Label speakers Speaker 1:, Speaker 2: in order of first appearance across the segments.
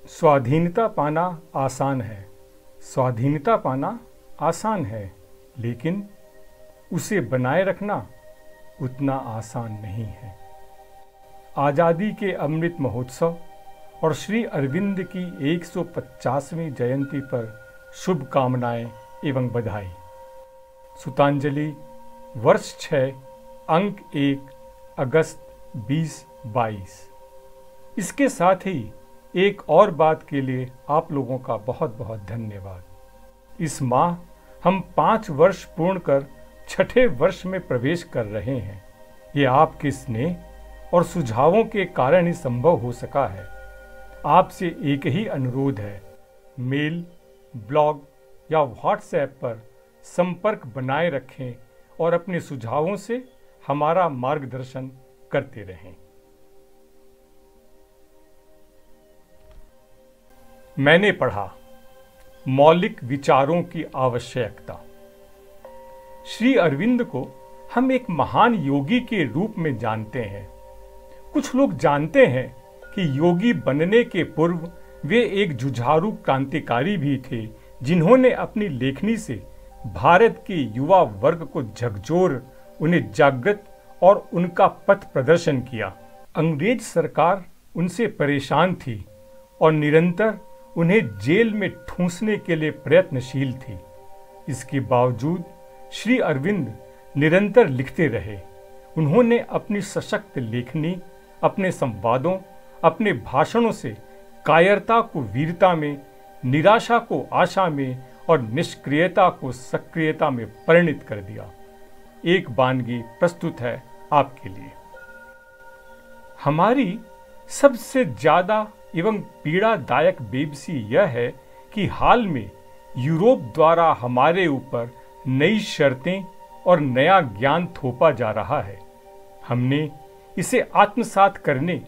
Speaker 1: स्वाधीनता पाना आसान है, स्वाधीनता पाना आसान है, लेकिन उसे बनाए रखना उतना आसान नहीं है। आज़ादी के अमृत महोत्सव और श्री अरविंद की 150वीं जयंती पर शुभकामनाएं एवं बधाई। सुतांजलि वर्ष 6 अंक 1 अगस्त 2022। इसके साथ ही एक और बात के लिए आप लोगों का बहुत बहुत धन्यवाद। इस माह हम 5 वर्ष पूर्ण कर 6ठे वर्ष में प्रवेश कर रहे हैं। ये आपके स्नेह और सुझावों के कारण ही संभव हो सका है। आपसे एक ही अनुरोध है, मेल, ब्लॉग या व्हाट्सएप पर संपर्क बनाए रखें और अपने सुझावों से हमारा मार्गदर्शन करते रहें। मैंने पढ़ा मौलिक विचारों की आवश्यकता। श्री अरविंद को हम एक महान योगी के रूप में जानते हैं। कुछ लोग जानते हैं कि योगी बनने के पूर्व वे एक जुझारू क्रांतिकारी भी थे, जिन्होंने अपनी लेखनी से भारत के युवा वर्ग को झकझोर उन्हें जागृत और उनका पथ प्रदर्शन किया। अंग्रेज सरकार उनसे परेशान थी और निरंतर उन्हें जेल में ठूंसने के लिए प्रयत्नशील थी। इसके बावजूद श्री अरविंद निरंतर लिखते रहे। उन्होंने अपनी सशक्त लेखनी, अपने संवादों, अपने भाषणों से कायरता को वीरता में, निराशा को आशा में और निष्क्रियता को सक्रियता में परिणित कर दिया। एक वानगी प्रस्तुत है आपके लिए। हमारी सबसे ज्यादा एवं पीड़ादायक बेबसी यह है कि हाल में यूरोप द्वारा हमारे ऊपर नई शर्तें और नया ज्ञान थोपा जा रहा है। हमने इसे आत्मसात करने,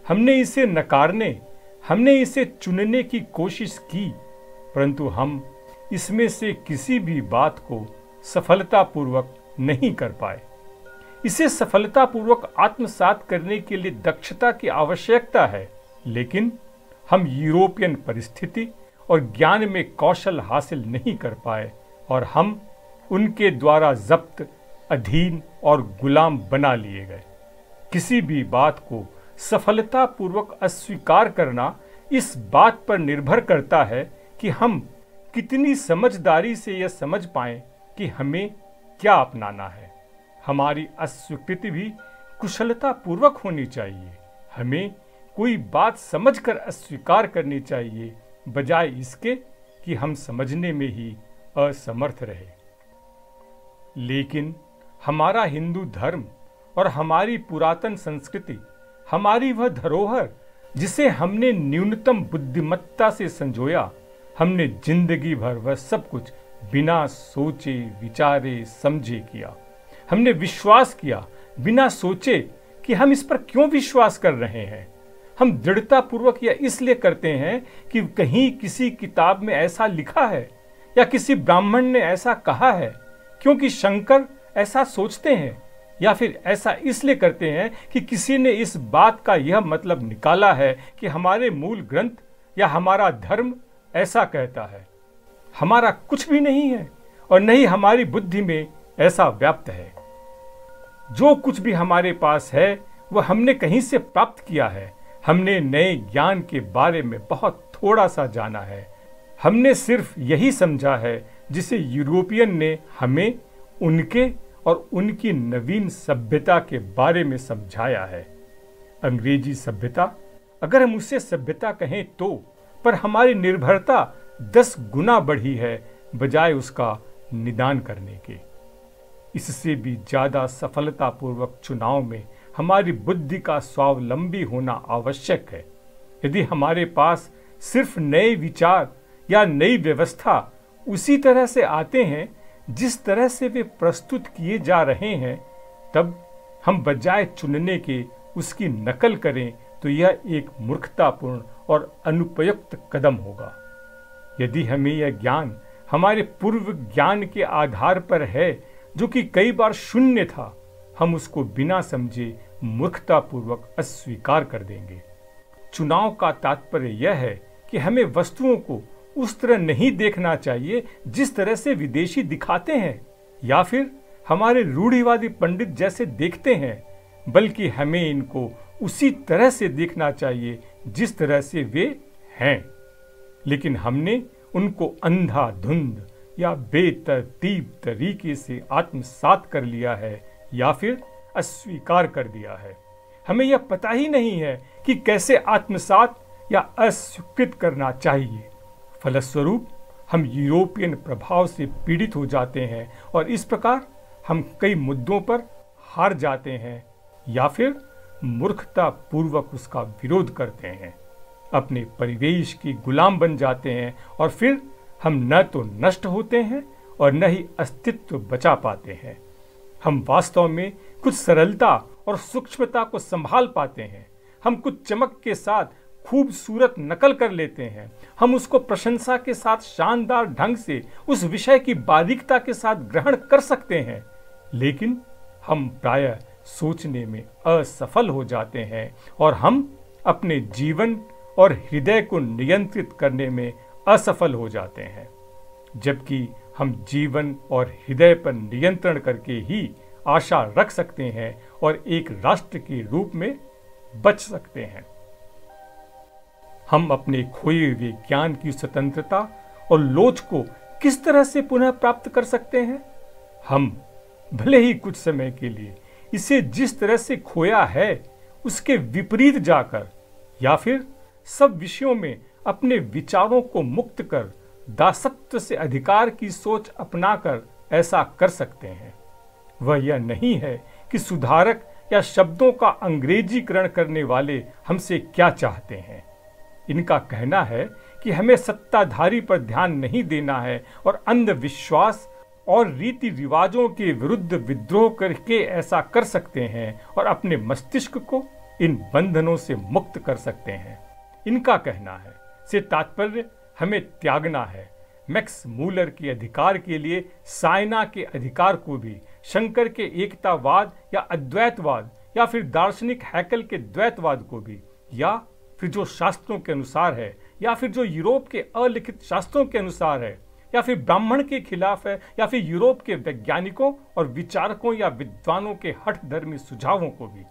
Speaker 1: हमने इसे नकारने, हमने इसे चुनने की कोशिश की, परंतु हम इसमें से किसी भी बात को सफलतापूर्वक नहीं कर पाए। इसे सफलतापूर्वक आत्मसात करने के लिए दक्षता की आवश्यकता है, लेकिन हम यूरोपियन परिस्थिति और ज्ञान में कौशल हासिल नहीं कर पाए और हम उनके द्वारा जब्त, अधीन और गुलाम बना लिए गए। किसी भी बात को सफलतापूर्वक अस्वीकार करना इस बात पर निर्भर करता है कि हम कितनी समझदारी से यह समझ पाएं कि हमें क्या अपनाना है। हमारी अस्वीकृति भी कुशलतापूर्वक होनी चाहिए। हमें कोई बात समझकर अस्वीकार करनी चाहिए, बजाय इसके कि हम समझने में ही असमर्थ रहे। लेकिन हमारा हिंदू धर्म और हमारी पुरातन संस्कृति, हमारी वह धरोहर जिसे हमने न्यूनतम बुद्धिमत्ता से संजोया, हमने जिंदगी भर वह सब कुछ बिना सोचे विचारे समझे किया। हमने विश्वास किया बिना सोचे कि हम इस पर क्यों विश्वास कर रहे हैं। हम दृढ़तापूर्वक यह इसलिए करते हैं कि कहीं किसी किताब में ऐसा लिखा है या किसी ब्राह्मण ने ऐसा कहा है, क्योंकि शंकर ऐसा सोचते हैं, या फिर ऐसा इसलिए करते हैं कि किसी ने इस बात का यह मतलब निकाला है कि हमारे मूल ग्रंथ या हमारा धर्म ऐसा कहता है। हमारा कुछ भी नहीं है और न ही हमारी बुद्धि में ऐसा व्याप्त है। जो कुछ भी हमारे पास है वह हमने कहीं से प्राप्त किया है। हमने नए ज्ञान के बारे में बहुत थोड़ा सा जाना है। हमने सिर्फ यही समझा है जिसे यूरोपियन ने हमें उनके और उनकी नवीन सभ्यता के बारे में समझाया है। अंग्रेजी सभ्यता, अगर हम उसे सभ्यता कहें तो, पर हमारी निर्भरता 10 गुना बढ़ी है बजाय उसका निदान करने के। इससे भी ज्यादा सफलतापूर्वक चुनाव में हमारी बुद्धि का स्वावलंबी होना आवश्यक है। यदि हमारे पास सिर्फ नए विचार या नई व्यवस्था उसी तरह से आते हैं जिस तरह से वे प्रस्तुत किए जा रहे हैं, तब हम बजाय चुनने के उसकी नकल करें तो यह एक मूर्खतापूर्ण और अनुपयुक्त कदम होगा। यदि हमें यह ज्ञान हमारे पूर्व ज्ञान के आधार पर है, जो कि कई बार शून्य था, हम उसको बिना समझे मूर्खतापूर्वक अस्वीकार कर देंगे। चुनाव का तात्पर्य यह है कि कि हमें वस्तुओं को उस तरह नहीं देखना चाहिए जिस तरह से विदेशी दिखाते हैं या फिर हमारे रूढ़िवादी पंडित जैसे देखते हैं, बल्कि हमें इनको उसी तरह से देखना चाहिए जिस तरह से वे हैं। लेकिन हमने उनको अंधाधुंध या बेतरतीब तरीके से आत्मसात कर लिया है या फिर अस्वीकार कर दिया है। हमें यह पता ही नहीं है कि कैसे आत्मसात या अस्वीकृत करना चाहिए। फलस्वरूप हम यूरोपियन प्रभाव से पीड़ित हो जाते हैं और इस प्रकार हम कई मुद्दों पर हार जाते हैं या फिर मूर्खता पूर्वक उसका विरोध करते हैं, अपने परिवेश के गुलाम बन जाते हैं और फिर हम न तो नष्ट होते हैं और न ही अस्तित्व बचा पाते हैं। हम वास्तव में कुछ सरलता और सूक्ष्मता को संभाल पाते हैं। हम कुछ चमक के साथ खूबसूरत नकल कर लेते हैं। हम उसको प्रशंसा के साथ शानदार ढंग से उस विषय की बारीकता के साथ ग्रहण कर सकते हैं, लेकिन हम प्रायः सोचने में असफल हो जाते हैं और हम अपने जीवन और हृदय को नियंत्रित करने में असफल हो जाते हैं, जबकि हम जीवन और हृदय पर नियंत्रण करके ही आशा रख सकते हैं और एक राष्ट्र के रूप में बच सकते हैं। हम अपने खोए हुए ज्ञान की स्वतंत्रता और लोच को किस तरह से पुनः प्राप्त कर सकते हैं? हम भले ही कुछ समय के लिए इसे जिस तरह से खोया है उसके विपरीत जाकर या फिर सब विषयों में अपने विचारों को मुक्त कर दासत्व से अधिकार की सोच अपनाकर ऐसा कर सकते हैं। वह यह नहीं है कि सुधारक या शब्दों का अंग्रेजीकरण करने वाले हमसे क्या चाहते हैं। इनका कहना है कि हमें सत्ताधारी पर ध्यान नहीं देना है और अंधविश्वास और रीति रिवाजों के विरुद्ध विद्रोह करके ऐसा कर सकते हैं और अपने मस्तिष्क को इन बंधनों से मुक्त कर सकते हैं। इनका कहना है से तात्पर्य हमें त्यागना है। मैक्स मूलर के अधिकार के लिए साइना के अधिकार को भी, शंकर के एकतावाद या अद्वैतवाद या फिर दार्शनिक हैकल के द्वैतवाद को भी, या फिर जो शास्त्रों के अनुसार है या फिर जो यूरोप के अलिखित शास्त्रों के अनुसार है या फिर ब्राह्मण के खिलाफ है या फिर यूरोप के वैज्ञानिकों और विचारकों या विद्वानों के हठ धर्मी सुझावों को भी।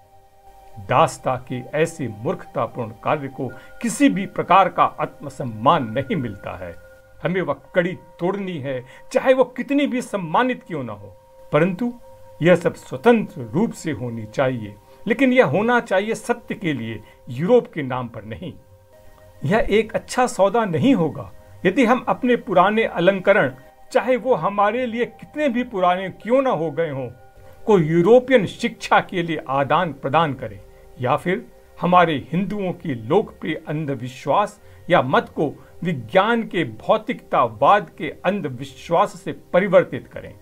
Speaker 1: दासता के ऐसे मूर्खतापूर्ण कार्य को किसी भी प्रकार का आत्मसम्मान नहीं मिलता है। हमें वह कड़ी तोड़नी है, चाहे वो कितनी भी सम्मानित क्यों ना हो, परंतु यह सब स्वतंत्र रूप से होनी चाहिए। लेकिन यह होना चाहिए सत्य के लिए, यूरोप के नाम पर नहीं। यह एक अच्छा सौदा नहीं होगा यदि हम अपने पुराने अलंकरण, चाहे वो हमारे लिए कितने भी पुराने क्यों ना हो गए हों, को यूरोपियन शिक्षा के लिए आदान प्रदान करें या फिर हमारे हिंदुओं की लोकप्रिय अंधविश्वास या मत को विज्ञान के भौतिकतावाद के अंधविश्वास से परिवर्तित करें।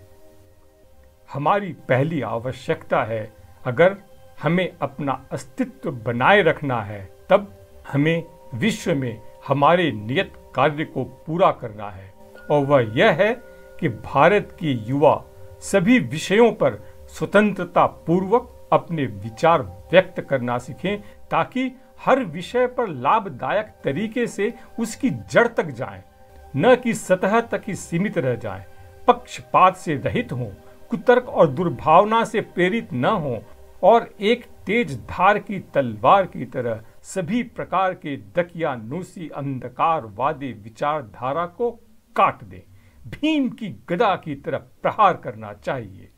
Speaker 1: हमारी पहली आवश्यकता है, अगर हमें अपना अस्तित्व बनाए रखना है, तब हमें विश्व में हमारे नियत कार्य को पूरा करना है, और वह यह है कि भारत के युवा सभी विषयों पर स्वतंत्रता पूर्वक अपने विचार व्यक्त करना सीखें, ताकि हर विषय पर लाभदायक तरीके से उसकी जड़ तक जाएं, न कि सतह तक ही सीमित रह जाएं, पक्षपात से रहित हों, कुतर्क और दुर्भावना से प्रेरित न हों और एक तेज धार की तलवार की तरह सभी प्रकार के दकियानूसी अंधकारवादी विचारधारा को काट दें। भीम की गदा की तरह प्रहार करना चाहिए।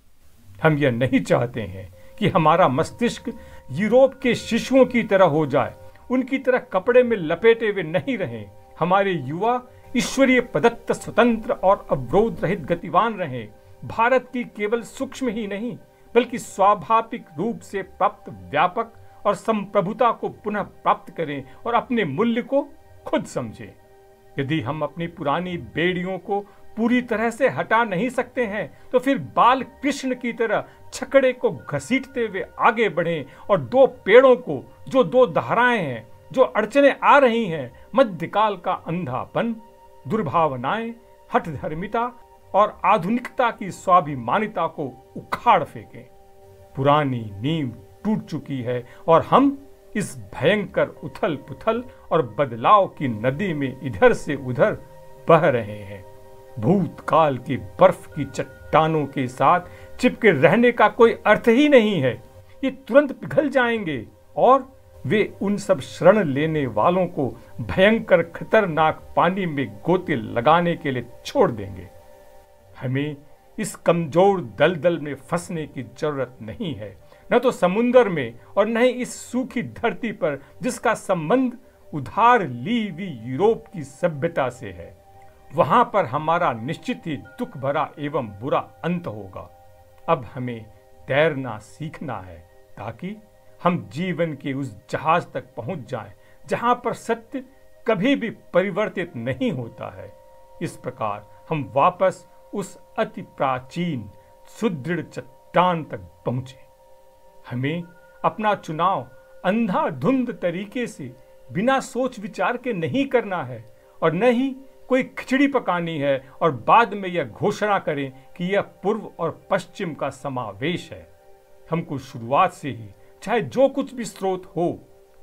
Speaker 1: हम यह नहीं चाहते हैं कि हमारा मस्तिष्क यूरोप के शिशुओं की तरह हो जाए, उनकी तरह कपड़े में लपेटे हुए नहीं रहें। हमारे युवा ईश्वरीय प्रदत्त स्वतंत्र और अवरोध रहित गतिवान रहें। भारत की केवल सूक्ष्म ही नहीं बल्कि स्वाभाविक रूप से प्राप्त व्यापक और संप्रभुता को पुनः प्राप्त करें और अपने मूल्य को खुद समझें। यदि हम अपनी पुरानी बेड़ियों को पूरी तरह से हटा नहीं सकते हैं, तो फिर बाल कृष्ण की तरह छकड़े को घसीटते हुए आगे बढ़ें और दो पेड़ों को, जो दो धाराएं हैं, जो अड़चने आ रही हैं, मध्यकाल का अंधापन, दुर्भावनाएं, हठधर्मिता और आधुनिकता की स्वाभिमानिता को उखाड़ फेंकें। पुरानी नींव टूट चुकी है और हम इस भयंकर उथल पुथल और बदलाव की नदी में इधर से उधर बह रहे हैं। भूतकाल की बर्फ की चट्टानों के साथ चिपके रहने का कोई अर्थ ही नहीं है। ये तुरंत पिघल जाएंगे और वे उन सब शरण लेने वालों को भयंकर खतरनाक पानी में गोते लगाने के लिए छोड़ देंगे। हमें इस कमजोर दलदल में फंसने की जरूरत नहीं है, न तो समुद्र में और न ही इस सूखी धरती पर जिसका संबंध उधार ली हुई यूरोप की सभ्यता से है। वहां पर हमारा निश्चित ही दुख भरा एवं बुरा अंत होगा। अब हमें तैरना सीखना है ताकि हम जीवन के उस जहाज तक पहुंच जाएं जहां पर सत्य कभी भी परिवर्तित नहीं होता है। इस प्रकार हम वापस उस अति प्राचीन सुदृढ़ चट्टान तक पहुंचे। हमें अपना चुनाव अंधाधुंध तरीके से बिना सोच विचार के नहीं करना है और न ही कोई खिचड़ी पकानी है और बाद में यह घोषणा करें कि यह पूर्व और पश्चिम का समावेश है। हमको शुरुआत से ही चाहे जो कुछ भी स्रोत हो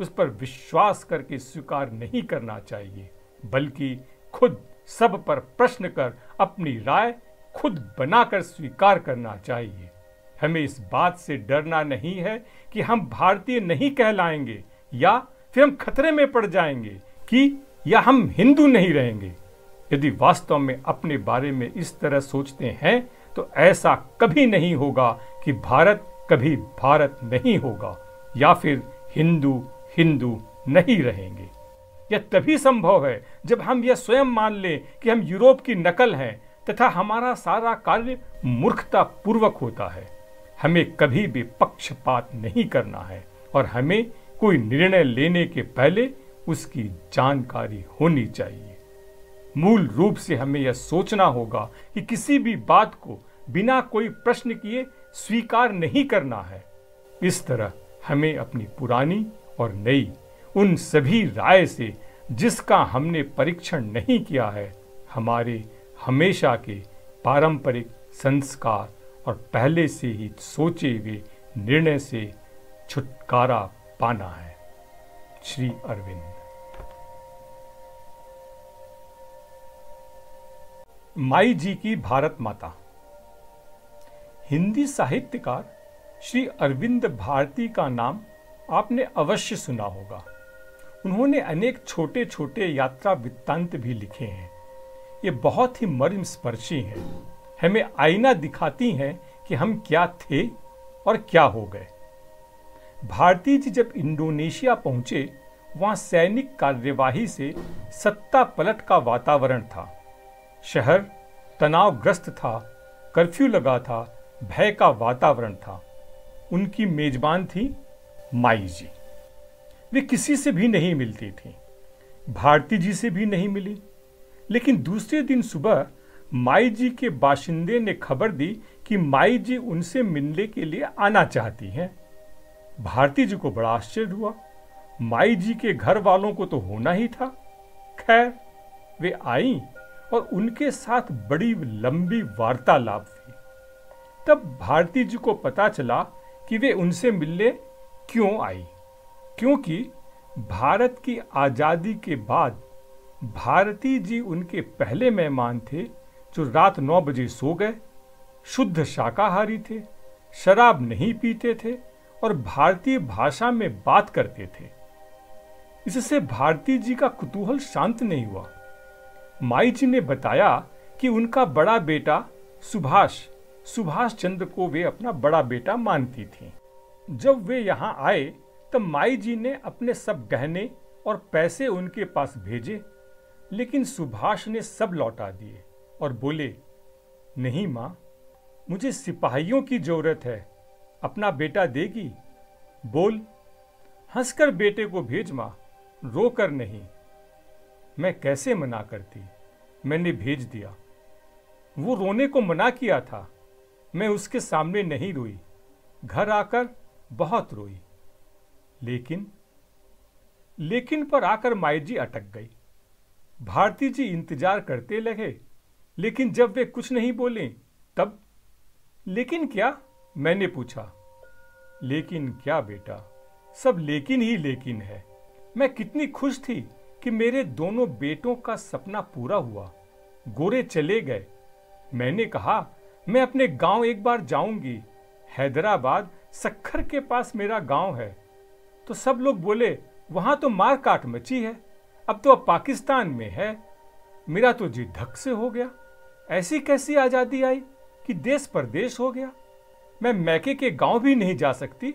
Speaker 1: उस पर विश्वास करके स्वीकार नहीं करना चाहिए, बल्कि खुद सब पर प्रश्न कर अपनी राय खुद बनाकर स्वीकार करना चाहिए। हमें इस बात से डरना नहीं है कि हम भारतीय नहीं कहलाएंगे या फिर हम खतरे में पड़ जाएंगे कि या हम हिंदू नहीं रहेंगे। यदि वास्तव में अपने बारे में इस तरह सोचते हैं तो ऐसा कभी नहीं होगा कि भारत कभी भारत नहीं होगा या फिर हिंदू हिंदू नहीं रहेंगे। यह तभी संभव है जब हम यह स्वयं मान लें कि हम यूरोप की नकल हैं तथा हमारा सारा कार्य मूर्खता पूर्वक होता है। हमें कभी भी पक्षपात नहीं करना है और हमें कोई निर्णय लेने के पहले उसकी जानकारी होनी चाहिए। मूल रूप से हमें यह सोचना होगा कि किसी भी बात को बिना कोई प्रश्न किए स्वीकार नहीं करना है। इस तरह हमें अपनी पुरानी और नई उन सभी राय से जिसका हमने परीक्षण नहीं किया है, हमारे हमेशा के पारंपरिक संस्कार और पहले से ही सोचे हुए निर्णय से छुटकारा पाना है। श्री अरविंद। माई जी की भारत माता। हिंदी साहित्यकार श्री अरविंद भारती का नाम आपने अवश्य सुना होगा। उन्होंने अनेक छोटे छोटे यात्रा वृत्तांत भी लिखे हैं। ये बहुत ही मर्मस्पर्शी हैं, हमें आईना दिखाती हैं कि हम क्या थे और क्या हो गए। भारती जी जब इंडोनेशिया पहुंचे, वहां सैनिक कार्यवाही से सत्ता पलट का वातावरण था। शहर तनावग्रस्त था, कर्फ्यू लगा था, भय का वातावरण था। उनकी मेजबान थी माई जी। वे किसी से भी नहीं मिलती थी, भारती जी से भी नहीं मिली। लेकिन दूसरे दिन सुबह माई जी के बाशिंदे ने खबर दी कि माई जी उनसे मिलने के लिए आना चाहती हैं। भारती जी को बड़ा आश्चर्य हुआ। माई जी के घर वालों को तो होना ही था। खैर, वे आई और उनके साथ बड़ी लंबी वार्तालाप हुई। तब भारती जी को पता चला कि वे उनसे मिलने क्यों आई। क्योंकि भारत की आजादी के बाद भारती जी उनके पहले मेहमान थे जो रात 9 बजे सो गए, शुद्ध शाकाहारी थे, शराब नहीं पीते थे और भारतीय भाषा में बात करते थे। इससे भारती जी का कुतूहल शांत नहीं हुआ। माई जी ने बताया कि उनका बड़ा बेटा सुभाष चंद्र को वे अपना बड़ा बेटा मानती थीं। जब वे यहाँ आए तब माई जी ने अपने सब गहने और पैसे उनके पास भेजे, लेकिन सुभाष ने सब लौटा दिए और बोले, नहीं माँ, मुझे सिपाहियों की जरूरत है, अपना बेटा देगी? बोल, हंसकर बेटे को भेज माँ, रोकर नहीं। मैं कैसे मना करती, मैंने भेज दिया। वो रोने को मना किया था, मैं उसके सामने नहीं रोई, घर आकर बहुत रोई। लेकिन पर आकर माई जी अटक गई। भारती जी इंतजार करते लगे, लेकिन जब वे कुछ नहीं बोले तब लेकिन क्या, मैंने पूछा। लेकिन क्या बेटा, सब लेकिन ही लेकिन है। मैं कितनी खुश थी कि मेरे दोनों बेटों का सपना पूरा हुआ। गोरे चले गए। मैंने कहा मैं अपने गांव एक बार जाऊंगी, हैदराबाद सक्खर के पास मेरा गांव है। तो सब लोग बोले वहां तो मार काट मची है, अब तो पाकिस्तान में है। मेरा तो जी धक से हो गया। ऐसी कैसी आजादी आई कि देश परदेश हो गया। मैं मैके के गांव भी नहीं जा सकती।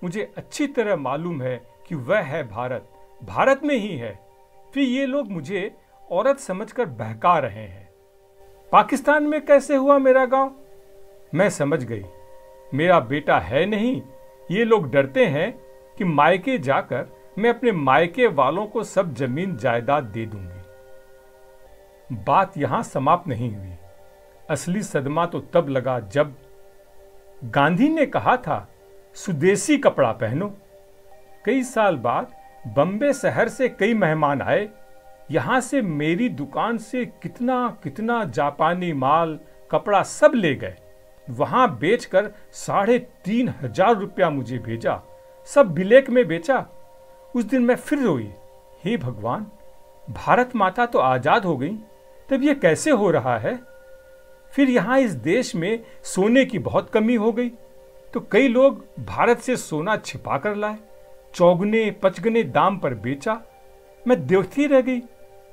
Speaker 1: मुझे अच्छी तरह मालूम है कि वह है भारत, भारत में ही है। फिर ये लोग मुझे औरत समझकर बहका रहे हैं। पाकिस्तान में कैसे हुआ मेरा गांव? मैं समझ गई, मेरा बेटा है नहीं। ये लोग डरते हैं कि मायके जाकर मैं अपने मायके वालों को सब जमीन जायदाद दे दूंगी। बात यहां समाप्त नहीं हुई। असली सदमा तो तब लगा जब गांधी ने कहा था स्वदेशी कपड़ा पहनो। कई साल बाद बम्बे शहर से कई मेहमान आए। यहां से मेरी दुकान से कितना कितना जापानी माल कपड़ा सब ले गए। वहां बेचकर 3,500 रुपया मुझे भेजा। सब ब्लैक में बेचा। उस दिन मैं फिर रोई, हे भगवान, भारत माता तो आजाद हो गई, तब ये कैसे हो रहा है? फिर यहां इस देश में सोने की बहुत कमी हो गई, तो कई लोग भारत से सोना छिपा कर लाए, चौगुने पचगने दाम पर बेचा। मैं देखती रह गई।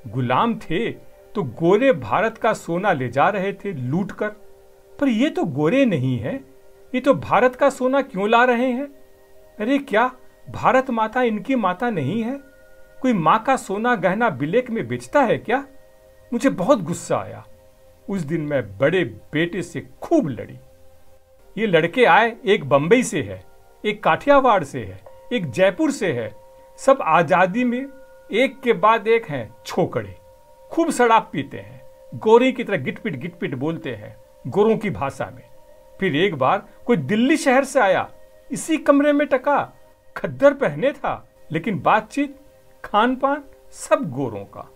Speaker 1: गुलाम थे तो गोरे भारत का सोना ले जा रहे थे लूट कर, पर ये तो गोरे नहीं है। ये तो भारत का सोना क्यों ला रहे हैं? अरे क्या भारत माता इनकी माता नहीं है? कोई माँ का सोना गहना ब्लैक में बेचता है क्या? मुझे बहुत गुस्सा आया। उस दिन मैं बड़े बेटे से खूब लड़ी। ये लड़के आए, एक बंबई से है, एक काठियावाड़ से है, एक जयपुर से है। सब आजादी में एक के बाद एक हैं छोकड़े। खूब शराब पीते हैं, गोरी की तरह गिटपिट बोलते हैं गोरों की भाषा में। फिर एक बार कोई दिल्ली शहर से आया, इसी कमरे में टका, खद्दर पहने था, लेकिन बातचीत खान पान सब गोरों का।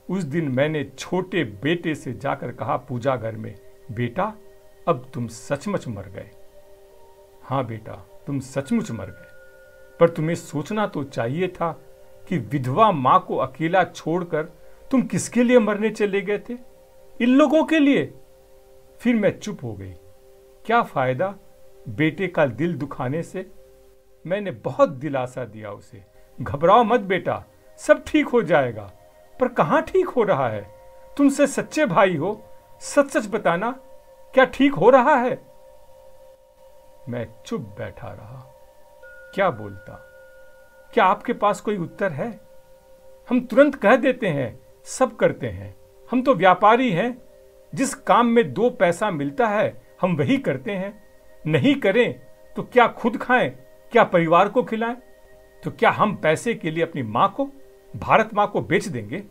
Speaker 1: उस दिन मैंने छोटे बेटे से जाकर कहा पूजा घर में, बेटा अब तुम सचमुच मर गए। हाँ बेटा, तुम सचमुच मर गए, पर तुम्हें सोचना तो चाहिए था कि विधवा मां को अकेला छोड़कर तुम किसके लिए मरने चले गए थे? इन लोगों के लिए। फिर मैं चुप हो गई। क्या फायदा बेटे का दिल दुखाने से? मैंने बहुत दिलासा दिया उसे, घबराओ मत बेटा, सब ठीक हो जाएगा। पर कहां ठीक हो रहा है? तुमसे सच्चे भाई हो, सच सच बताना, क्या ठीक हो रहा है? मैं चुप बैठा रहा। क्या बोलता? क्या आपके पास कोई उत्तर है? हम तुरंत कह देते हैं, सब करते हैं। हम तो व्यापारी हैं। जिस काम में 2 पैसा मिलता है हम वही करते हैं। नहीं करें तो क्या खुद खाएं, क्या परिवार को खिलाएं? तो क्या हम पैसे के लिए अपनी मां को, भारत मां को बेच देंगे?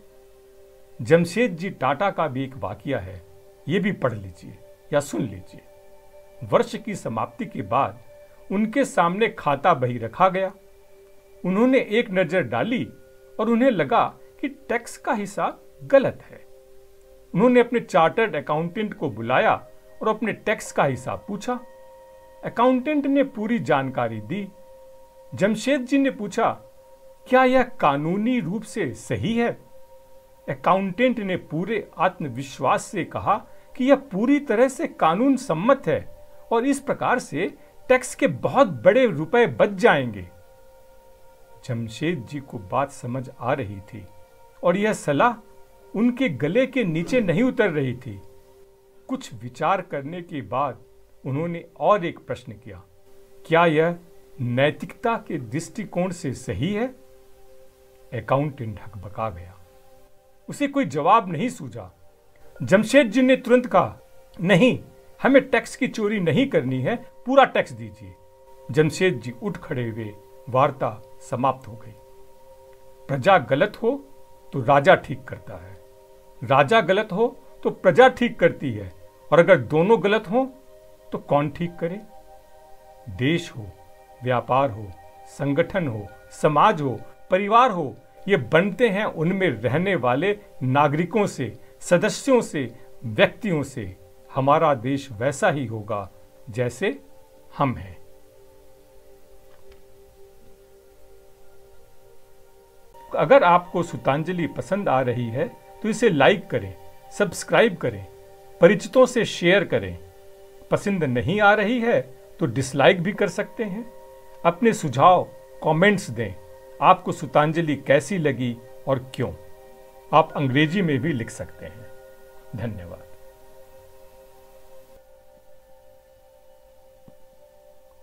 Speaker 1: जमशेद जी टाटा का भी एक वाकया है, यह भी पढ़ लीजिए या सुन लीजिए। वर्ष की समाप्ति के बाद उनके सामने खाता बही रखा गया। उन्होंने एक नजर डाली और उन्हें लगा कि टैक्स का हिसाब गलत है। उन्होंने अपने चार्टर्ड अकाउंटेंट को बुलाया और अपने टैक्स का हिसाब पूछा। अकाउंटेंट ने पूरी जानकारी दी। जमशेद जी ने पूछा, क्या यह कानूनी रूप से सही है? अकाउंटेंट ने पूरे आत्मविश्वास से कहा कि यह पूरी तरह से कानून सम्मत है और इस प्रकार से टैक्स के बहुत बड़े रुपए बच जाएंगे। जमशेद जी को बात समझ आ रही थी और यह सलाह उनके गले के नीचे नहीं उतर रही थी। कुछ विचार करने के बाद उन्होंने और एक प्रश्न किया, क्या यह नैतिकता के दृष्टिकोण से सही है? अकाउंटेंट हकबका गया। उसे कोई जवाब नहीं सूझा। जमशेद जी ने तुरंत कहा, नहीं, हमें टैक्स की चोरी नहीं करनी है, पूरा टैक्स दीजिए। जमशेद जी उठ खड़े हुए। वार्ता समाप्त हो गई। प्रजा गलत हो तो राजा ठीक करता है, राजा गलत हो तो प्रजा ठीक करती है, और अगर दोनों गलत हो तो कौन ठीक करे? देश हो, व्यापार हो, संगठन हो, समाज हो, परिवार हो, ये बनते हैं उनमें रहने वाले नागरिकों से, सदस्यों से, व्यक्तियों से। हमारा देश वैसा ही होगा जैसे हम हैं। अगर आपको सुतांजलि पसंद आ रही है तो इसे लाइक करें, सब्सक्राइब करें, परिचितों से शेयर करें। पसंद नहीं आ रही है तो डिसलाइक भी कर सकते हैं। अपने सुझाव कमेंट्स दें। आपको सुतांजलि कैसी लगी और क्यों? आप अंग्रेजी में भी लिख सकते हैं। धन्यवाद।